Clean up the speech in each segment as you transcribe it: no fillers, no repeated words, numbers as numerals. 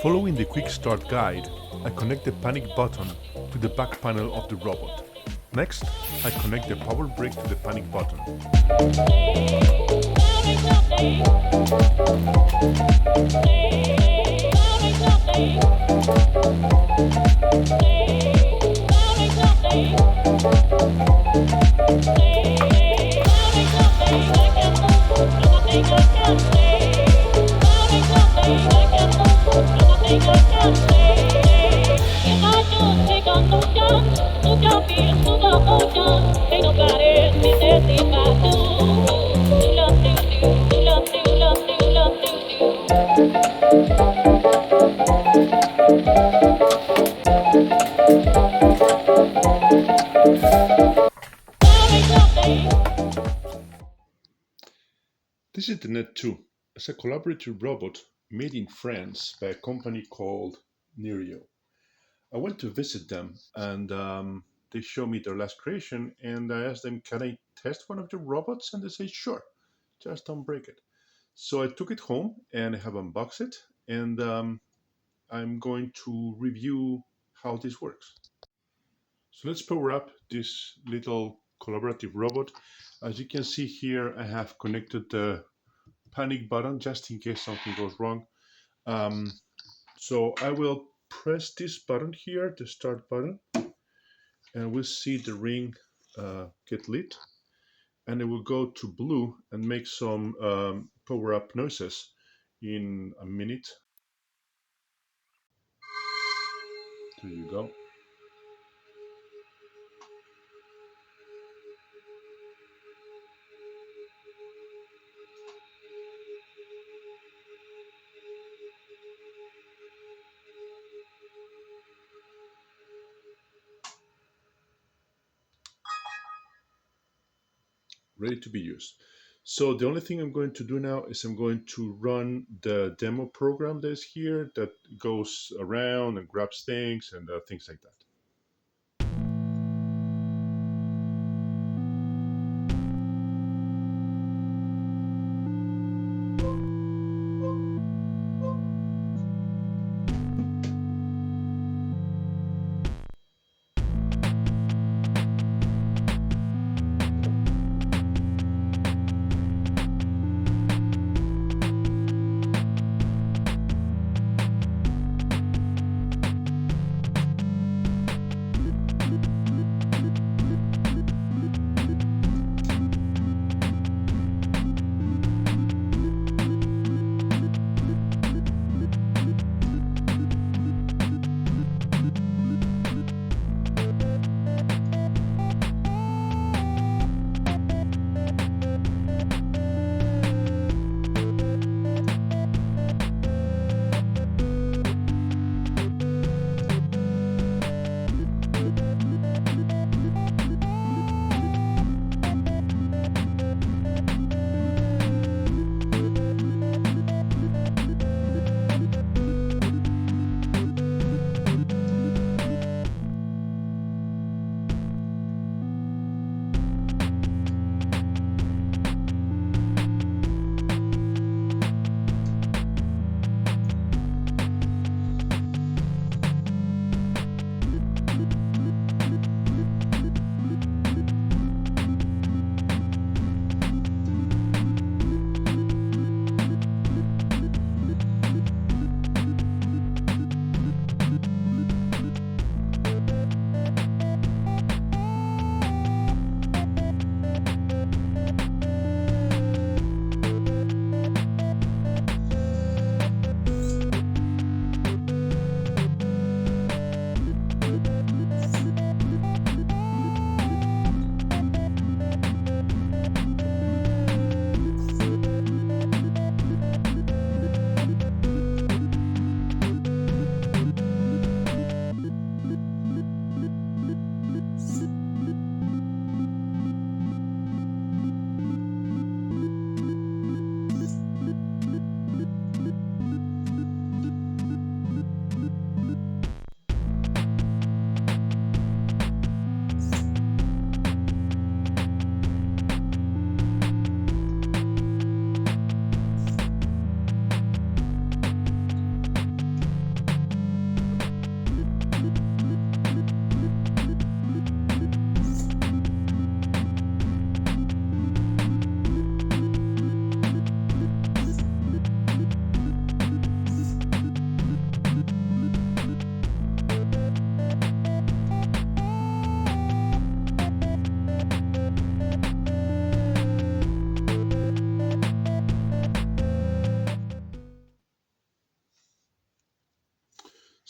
Following the quick start guide, I connect the panic button to the back panel of the robot. Next, I connect the power brick to the panic button. This is the Ned2. It's a collaborative robot made in France by a company called Niryo. I went to visit them and they showed me their last creation, and I asked them, can I test one of the robots? And they said, sure, just don't break it. So I took it home and I have unboxed it, and I'm going to review how this works. So let's power up this little collaborative robot. As you can see here, I have connected the panic button just in case something goes wrong. So I will press this button here, the start button, and we'll see the ring get lit, and it will go to blue and make some power up noises in a minute. There you go. Ready to be used. So the only thing I'm going to do now is I'm going to run the demo program that's here that goes around and grabs things and things like that.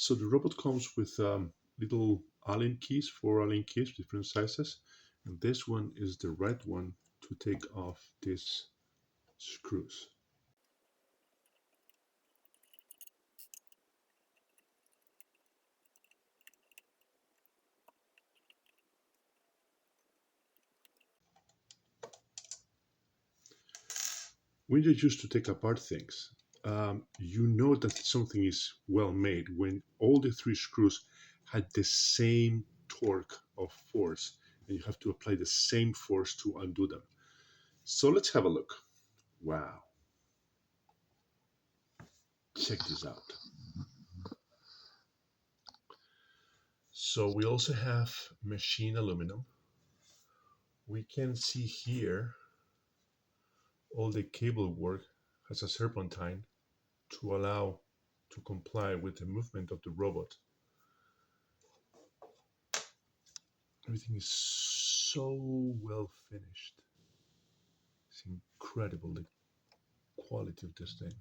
So the robot comes with little Allen keys, 4 Allen keys, different sizes, and this one is the right one to take off these screws. When you're used to take apart things, you know that something is well made when all the 3 screws had the same torque of force, and you have to apply the same force to undo them. So let's have a look. Wow, check this out. So we also have machine aluminum. We can see here all the cable work has a serpentine to allow to comply with the movement of the robot. Everything is so well finished. It's incredible the quality of this thing.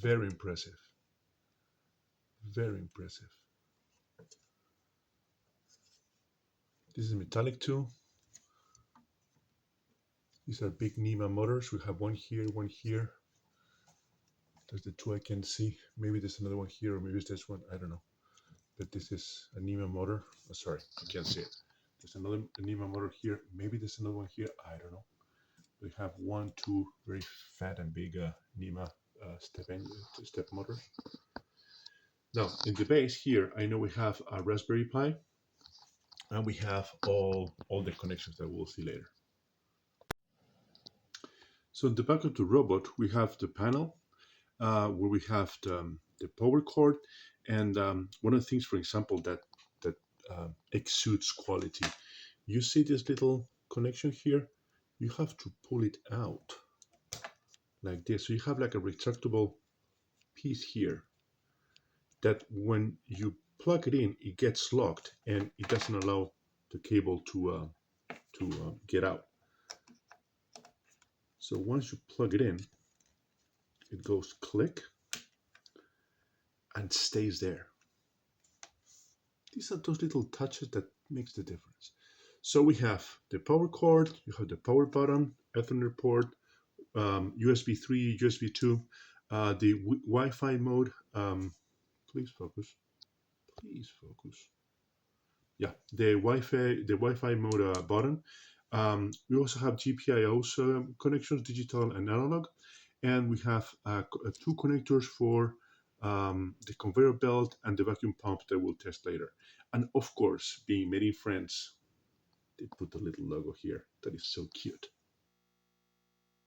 Very impressive. Very impressive. This is metallic too. These are big NEMA motors. We have one here, one here. There's the 2 I can see. Maybe there's another one here, or maybe it's this one. I don't know. But this is a NEMA motor. Oh, sorry, I can't see it. There's another NEMA motor here. Maybe there's another one here. I don't know. We have 1, 2 very fat and big NEMA step motors. Now, in the base here, I know we have a Raspberry Pi, and we have all the connections that we'll see later. So in the back of the robot, we have the panel where we have the power cord, and one of the things, for example, that exudes quality. You see this little connection here? You have to pull it out like this. So you have like a retractable piece here that when you plug it in, it gets locked and it doesn't allow the cable to get out. So once you plug it in, it goes click and stays there. These are those little touches that makes the difference. So we have the power cord, you have the power button, Ethernet port, USB 3, USB 2, the Wi-Fi mode. Please focus. Please focus. Yeah, the Wi-Fi mode button. We also have GPIO's connections, digital and analog, and we have 2 connectors for the conveyor belt and the vacuum pump that we'll test later. And of course, being made in France, they put a little logo here that is so cute.